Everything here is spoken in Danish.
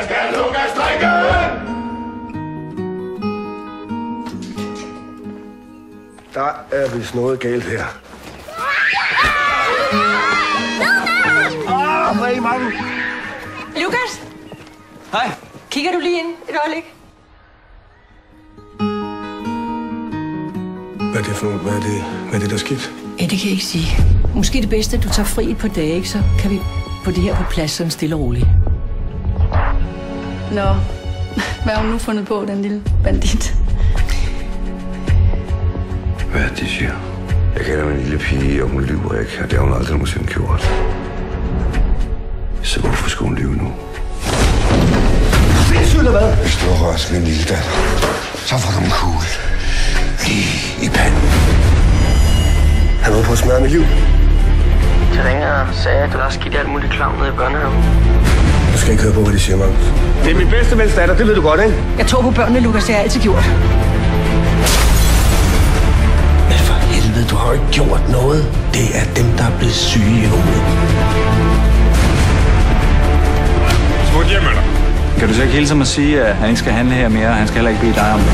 Skal Lukas drikke? Der er vist noget galt her. Hvor er I mange? Lukas? Hej. Kigger du lige ind et øjeblik? Hvad er det for noget? Hvad er det, der er skidt? Ja, det kan jeg ikke sige. Måske det bedste, at du tager fri et par dage, ikke? Så kan vi få det her på plads sådan stille og roligt. Nå, hvad har hun nu fundet på, den lille bandit? Hvad er det, siger? Jeg kender min lille pige, og hun lyver ikke, og det har hun aldrig nogensinde gjort. Så hvorfor skulle hun lyve nu? Sindssygt eller hvad? Hvis du har rørt min lille datter, så får du en kugle lige i panden. Han var på at smadre mit liv. Jeg ringer og sagde, at du har skidt alt muligt klam nede i børnehaven. Du skal ikke høre på, hvad de siger, Magnus. Det er min bedste vens datter, det ved du godt, ikke? Jeg tror på børnene, Lukas. Det har jeg altid gjort. Men for helvede, du har jo ikke gjort noget. Det er dem, der er blevet syge i hovedet. Smut hjem med dig. Kan du så ikke hilse mig at sige, at han ikke skal handle her mere, og han skal heller ikke bede dig om det?